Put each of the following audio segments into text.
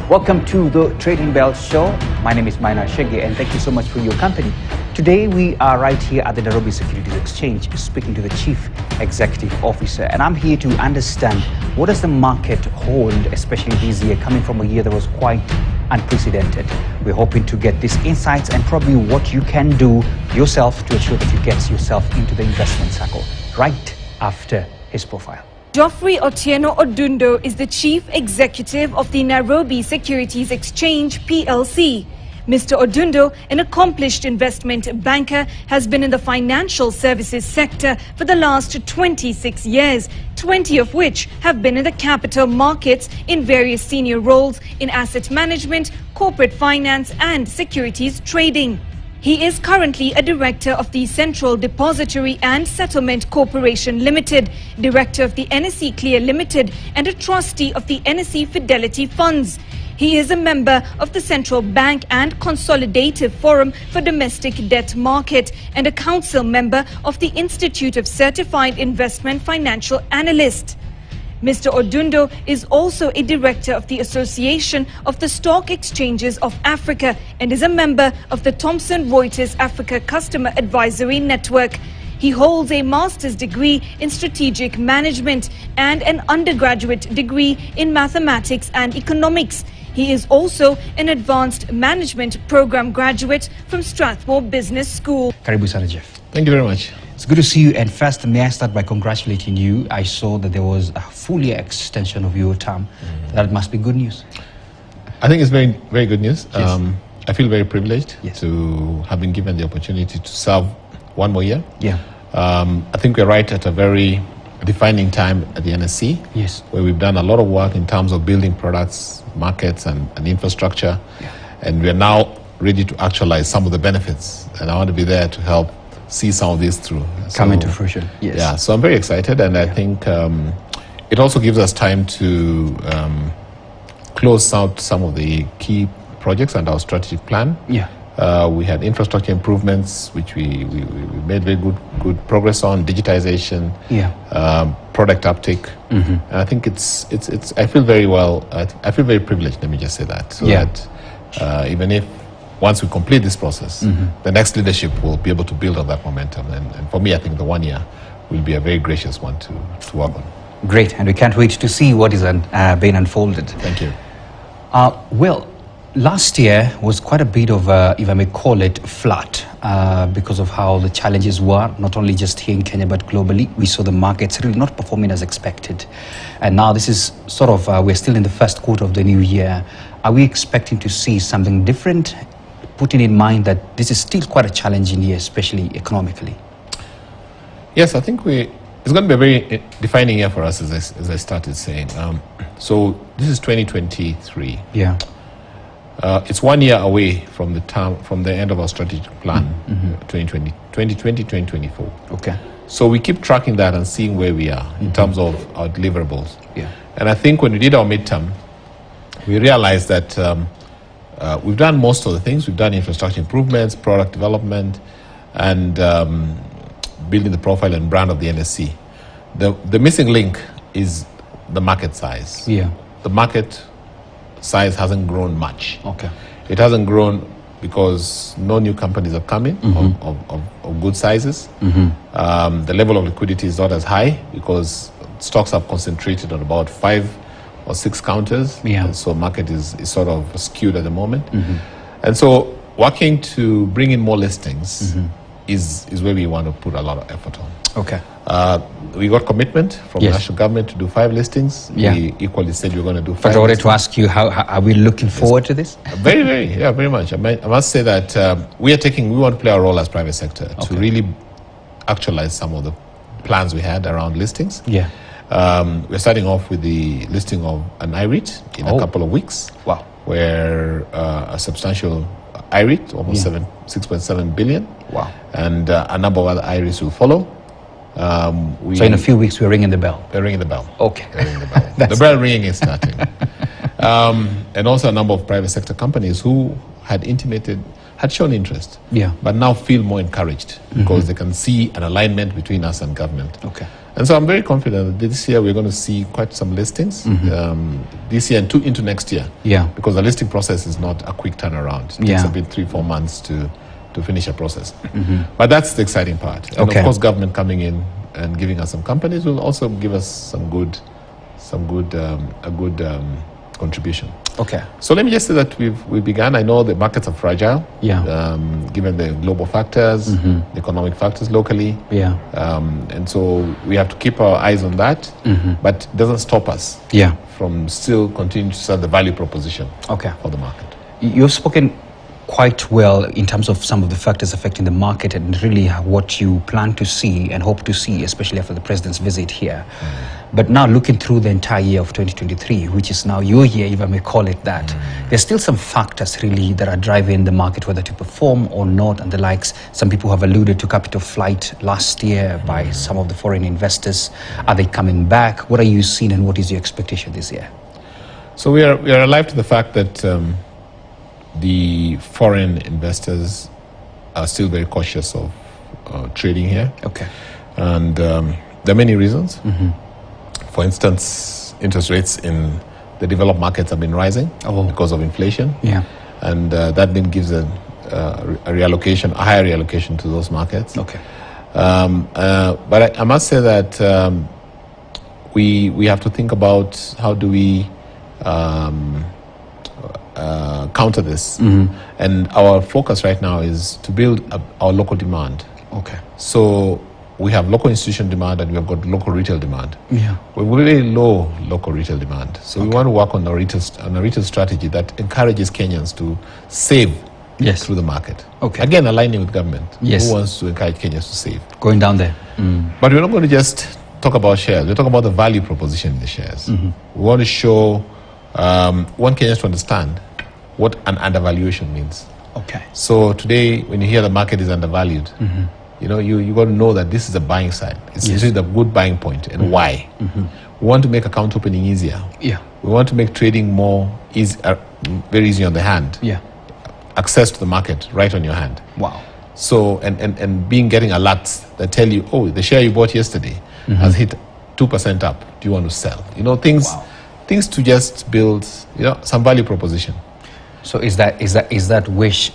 Welcome to the Trading Bell Show. My name is Maina Chege and thank you so much for your company. Today we are right here at the Nairobi Securities Exchange speaking to the Chief Executive Officer, and I'm here to understand what does the market hold, especially this year, coming from a year that was quite unprecedented. We're hoping to get these insights and probably what you can do yourself to ensure that you get yourself into the investment cycle right after his profile. Geoffrey Odundo is the Chief Executive of the Nairobi Securities Exchange PLC. Mr. Odundo, an accomplished investment banker, has been in the financial services sector for the last 26 years, 20 of which have been in the capital markets in various senior roles in asset management, corporate finance and securities trading. He is currently a director of the Central Depository and Settlement Corporation Limited, director of the NSE Clear Limited and a trustee of the NSE Fidelity Funds. He is a member of the Central Bank and Consolidative Forum for Domestic Debt Market and a council member of the Institute of Certified Investment Financial Analysts. Mr. Odundo is also a director of the Association of the Stock Exchanges of Africa and is a member of the Thomson Reuters Africa Customer Advisory Network. He holds a master's degree in strategic management and an undergraduate degree in mathematics and economics. He is also an advanced management program graduate from Strathmore Business School. Karibu sana, Jeff. Thank you very much. It's good to see you, and first may I start by congratulating you. I saw that there was a full year extension of your term. That must be good news. I think it's very, very good news. Yes. I feel very privileged Yes. to have been given the opportunity to serve one more year. Yeah. I think we're right at a very defining time at the NSC, Yes. where we've done a lot of work in terms of building products, markets and infrastructure. Yeah. And we're now ready to actualize some of the benefits. And I want to be there to help see some of this through. Come into fruition. Yes. Yeah, so I'm very excited, and I think it also gives us time to close out some of the key projects and our strategic plan. Yeah. We had infrastructure improvements, which we made very good progress on, digitization, Yeah. product uptake, and I think it's. I feel very well. I feel very privileged. Let me just say that. So Yeah. that even if once we complete this process, the next leadership will be able to build on that momentum. And for me, I think the 1 year will be a very gracious one to work on. Great, and we can't wait to see what is being unfolded. Thank you. Well, last year was quite a bit of, if I may call it, flat because of how the challenges were, not only just here in Kenya, but globally. We saw the markets really not performing as expected. And now this is sort of, we're still in the first quarter of the new year. Are we expecting to see something different, putting in mind that this is still quite a challenging year, especially economically? Yes, I think it's going to be a very defining year for us, as I started saying. So this is 2023. Yeah. It's 1 year away from the end of our strategic plan, 2020-2024. Okay. So we keep tracking that and seeing where we are in terms of our deliverables. Yeah. And I think when we did our midterm, we realized that we've done most of the things. We've done infrastructure improvements, product development, and building the profile and brand of the NSC. The missing link is the market size. Yeah. The market size hasn't grown much. Okay. It hasn't grown because no new companies have come in of good sizes. The level of liquidity is not as high because stocks are concentrated on about 5 or 6 counters. Yeah. And so market is sort of skewed at the moment. And so working to bring in more listings is where we want to put a lot of effort on. Okay. We got commitment from the national government to do 5 listings. Yeah. We equally said we're going to do 5 But I wanted listings. to ask you, how are we looking forward to this? Very much. I must say that we want to play our role as private sector to really actualize some of the plans we had around listings. Yeah. We're starting off with the listing of an IREIT in a couple of weeks. Wow. Where a substantial IREIT, almost 6.7 billion. Wow. And a number of other IREITs will follow. So in a few weeks, we're ringing the bell. They're ringing the bell. Okay. They're ringing the bell. The bell ringing is starting. And also a number of private sector companies who had intimated had shown interest, Yeah. but now feel more encouraged because they can see an alignment between us and government. Okay. And so I'm very confident that this year we're going to see quite some listings, this year and into next year. Yeah. Because the listing process is not a quick turnaround. It takes a bit 3-4 months to finish a process. But that's the exciting part. And of course, government coming in and giving us some companies will also give us a good contribution. Okay. So let me just say that we began. I know the markets are fragile, given the global factors, the economic factors locally. Yeah. And so we have to keep our eyes on that, but it doesn't stop us from still continuing to sell the value proposition for the market. You've spoken quite well in terms of some of the factors affecting the market and really what you plan to see and hope to see, especially after the president's visit here. But now looking through the entire year of 2023, which is now your year, if I may call it that, there's still some factors really that are driving the market, whether to perform or not and the likes. Some people have alluded to capital flight last year by some of the foreign investors. Are they coming back? What are you seeing and what is your expectation this year? So we are alive to the fact that the foreign investors are still very cautious of trading here. Okay. And there are many reasons. For instance, interest rates in the developed markets have been rising because of inflation. Yeah. And that then gives a reallocation, a higher reallocation to those markets. Okay. But I must say that we have to think about how do we counter this. And our focus right now is to build our local demand. Okay. So we have local institution demand and we have got local retail demand. Yeah. We're very low local retail demand. So we want to work on a retail strategy that encourages Kenyans to save through the market. Okay. Again, aligning with government. Yes. Who wants to encourage Kenyans to save? Going down there. But we're not going to just talk about shares. We're talking about the value proposition in the shares. We want to show, want Kenyans to understand what an undervaluation means. Okay. So today, when you hear the market is undervalued, you know, you got to know that this is a buying side. It's really the good buying point and why. We want to make account opening easier. Yeah. We want to make trading more easy, very easy on the hand. Yeah. Access to the market right on your hand. Wow. So and getting alerts that tell you, oh, the share you bought yesterday has hit 2% up. Do you want to sell? You know, things to just build, you know, some value proposition. So is that wish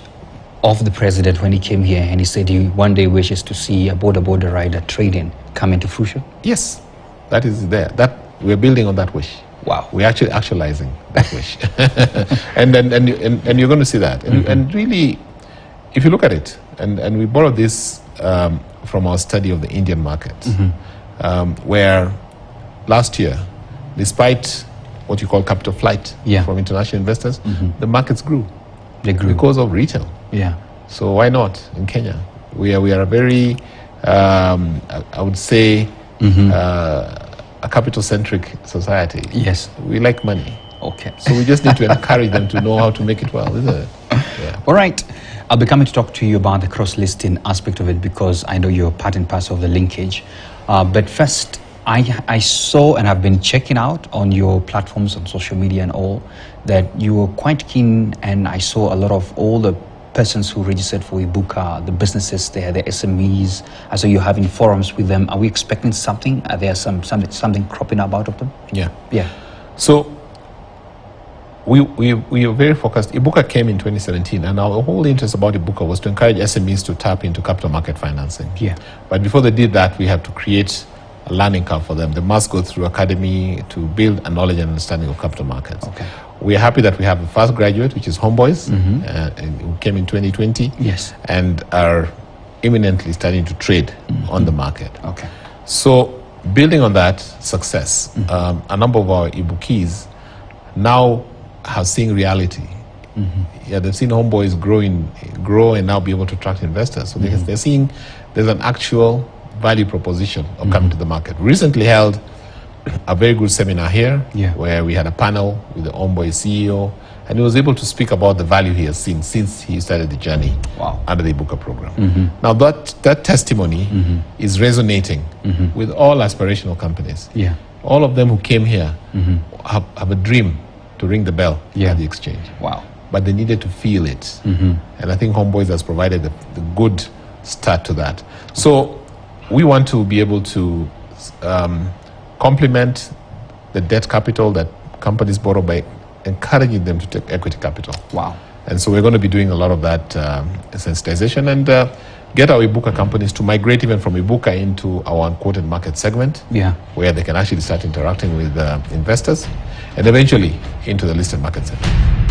of the president when he came here and he said he one day wishes to see a border rider trading come into fruition? Yes, that is there. That we're building on that wish. Wow, we're actually actualizing that wish, and you're going to see that. And really, if you look at it, and we borrowed this from our study of the Indian market, where last year, despite what you call capital flight from international investors, the markets grew. They grew because of retail. Yeah. So why not in Kenya? We are a very, I would say, a capital-centric society. Yes. We like money. Okay. So we just need to encourage them to know how to make it well, isn't it? Yeah. All right. I'll be coming to talk to you about the cross-listing aspect of it because I know you're part and parcel of the linkage. But first, I saw and have been checking out on your platforms on social media and all that you were quite keen, and I saw a lot of all the persons who registered for Ibuka, the businesses there, the SMEs. I saw you having forums with them. Are we expecting something? Are there something cropping up out of them? Yeah. Yeah. So we are very focused. Ibuka came in 2017, and our whole interest about Ibuka was to encourage SMEs to tap into capital market financing. Yeah. But before they did that, we had to create a learning curve for them. They must go through academy to build a knowledge and understanding of capital markets. Okay. We are happy that we have a first graduate, which is Homeboys, who came in 2020, and are imminently starting to trade on the market. Okay. So building on that success, a number of our Ibukis now have seen reality. Yeah, they've seen Homeboys grow and now be able to attract investors. So they're seeing there's an actual value proposition of coming to the market. We recently held a very good seminar here where we had a panel with the Homeboy CEO, and he was able to speak about the value he has seen since he started the journey under the Ibuka program. Now that testimony is resonating with all aspirational companies. Yeah. All of them who came here have a dream to ring the bell at the exchange. Wow. but they needed to feel it. And I think Homeboys has provided the good start to that. So we want to be able to complement the debt capital that companies borrow by encouraging them to take equity capital. Wow. And so we're going to be doing a lot of that sensitization and get our Ibuka companies to migrate even from Ibuka into our unquoted market segment, where they can actually start interacting with investors, and eventually into the listed market segment.